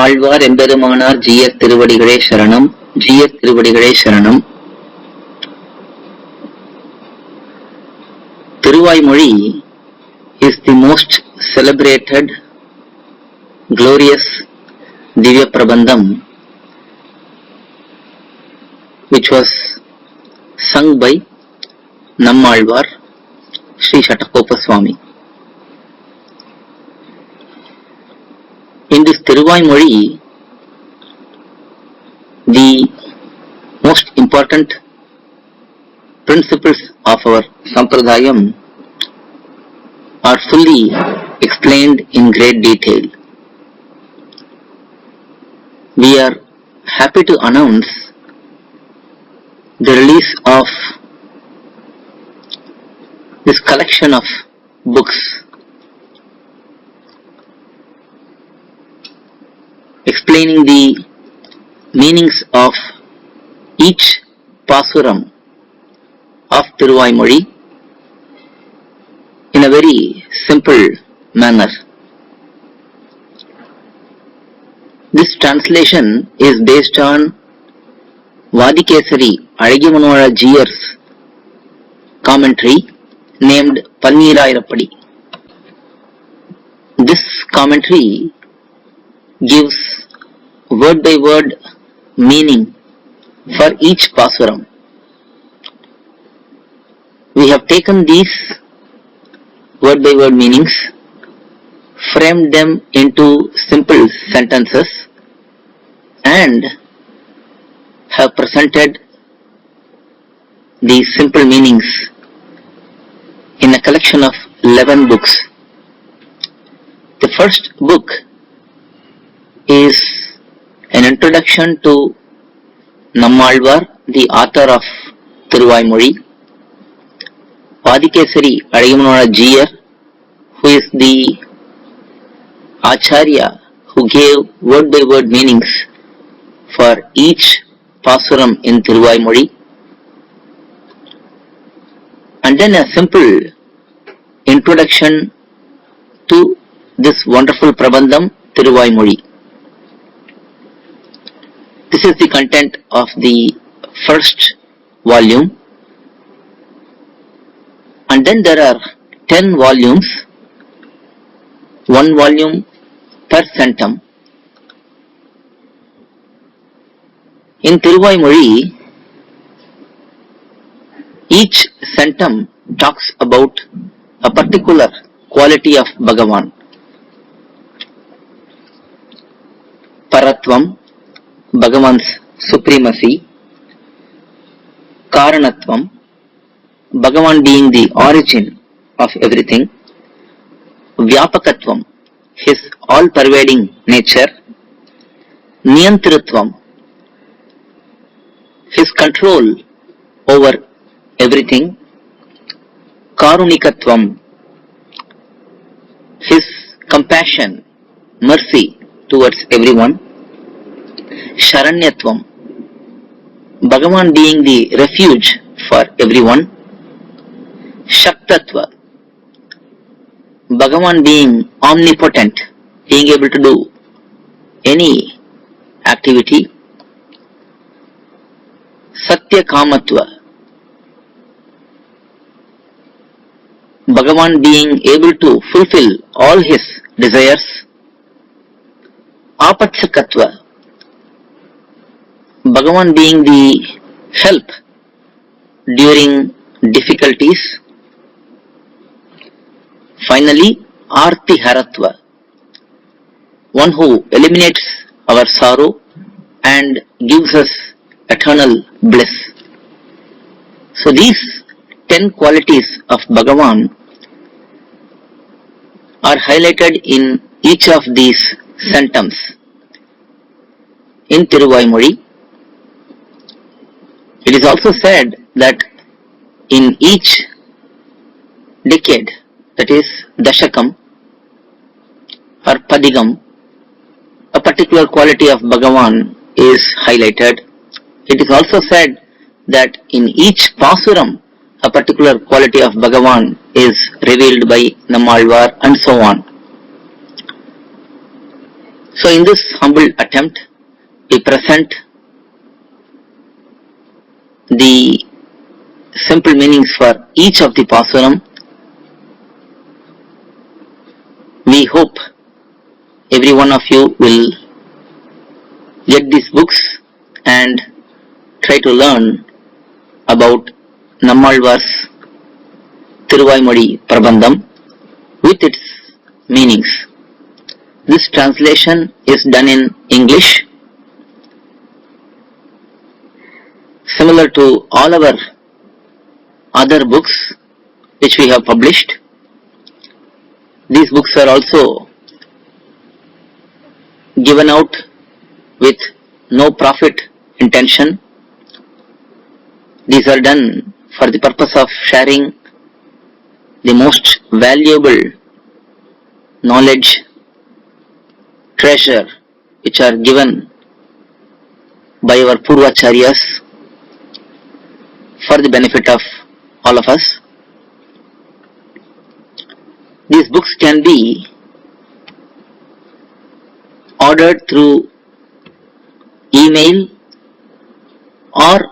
ஆழ்வார் எம்பெருமானார் ஜீயர் திருவடிகளே சரணம். ஜீயர் திருவடிகளே சரணம். Thiruvaimozhi is the most celebrated, glorious Divya Prabandham which was sung by Nammalvar Sri Shatakopa Swami. In this Thiruvaimozhi, the most important principles of our Sampradayam are fully explained in great detail. We are happy to announce the release of this collection of books explaining the meanings of each pasuram of Thiruvaimozhi in a very simple manner. This translation is based on Vadikesari Alagiyamanozha Jiyar's commentary named Pannirairappadi. This commentary gives word by word meaning for each pasuram. We have taken these word by word meanings, framed them into simple sentences and have presented these simple meanings in a collection of 11 books. The first book is an introduction to Nammalvar, the author of Thiruvaimozhi, Vadikesari Alagiyamanozha Jiyar, who is the Acharya who gave word by word meanings for each pasuram in Thiruvaimozhi, and then a simple introduction to this wonderful Prabandham Thiruvaimozhi. This is the content of the first volume, and then there are 10 volumes, one volume per centum. In Thiruvaimozhi, each centum talks about a particular quality of Bhagavan. Paratvam, Bhagavan's supremacy. Karanatvam, Bhagavan being the origin of everything. Vyapakatvam, his all-pervading nature. Niyantritvam, his control over everything. Karunikatvam, his compassion, mercy towards everyone. Sharanyatvam, Bhagavan being the refuge for everyone. Shaktatva, Bhagavan being omnipotent, being able to do any activity. Satyakamatva, Bhagavan being able to fulfill all his desires. Apatsakatva, Bhagavan being the help during difficulties. Finally, Artiharatva, one who eliminates our sorrow and gives us eternal bliss. So these 10 qualities of Bhagavan are highlighted in each of these centums in Thiruvaimozhi. It is also said that in each decade, that is Dashakam or Padigam, a particular quality of Bhagavan is highlighted. It is also said that in each Pasuram, a particular quality of Bhagavan is revealed by Nammalvar and so on. So in this humble attempt, we present the simple meanings for each of the Pasuram. We hope every one of you will get these books and try to learn about Nammalvar's Thiruvaimozhi Prabandham with its meanings. This translation is done in English, similar to all our other books which we have published. These books are also given out with no profit intention. These are done for the purpose of sharing the most valuable knowledge, treasure which are given by our Purvacharyas for the benefit of all of us. These books can be ordered through email or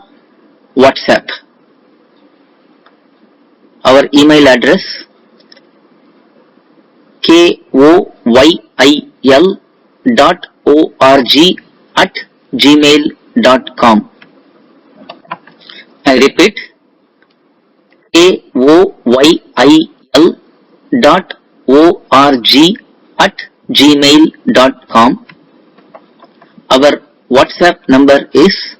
WhatsApp. Our email address koyil.org@gmail.com. I repeat, koyil.org@gmail.com. Our WhatsApp number is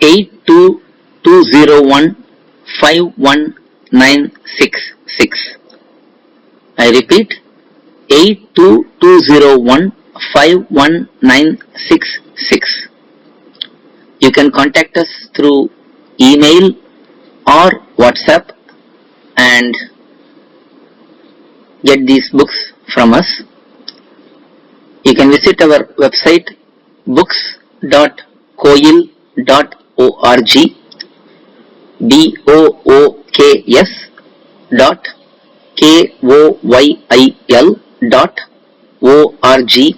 8220151966. I repeat, 8220151966. You can contact us through email or WhatsApp and get these books from us. You can visit our website books.koyil.org, books.koyil.org,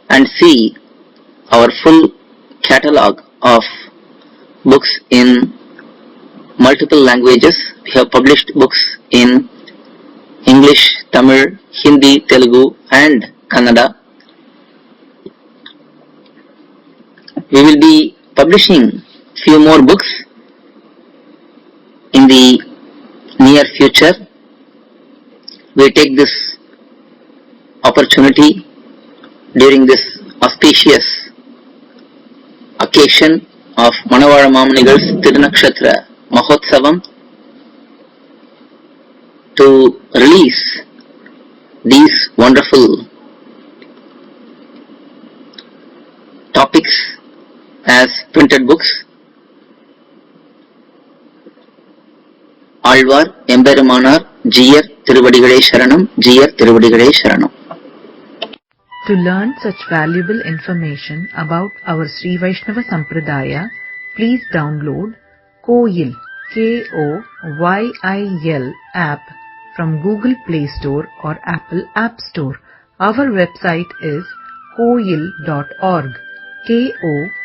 and see our full catalog of books in multiple languages. We have published books in English, Tamil, Hindi, Telugu and Kannada. We will be publishing few more books in the near future. We take this opportunity during this auspicious occasion of Manavara Mamunigal's Tirunakshatra Mahotsavam to release these wonderful topics as printed books. Alvar Emberumanar Jiyar Tiruvadigalai Sharanam, Jiyar Tiruvadigalai Sharanam. To learn such valuable information about our Sri Vaishnava Sampradaya, please download Koyil, K-O-Y-I-L app from Google Play Store or Apple App Store. Our website is koyil.org, Koyil.org.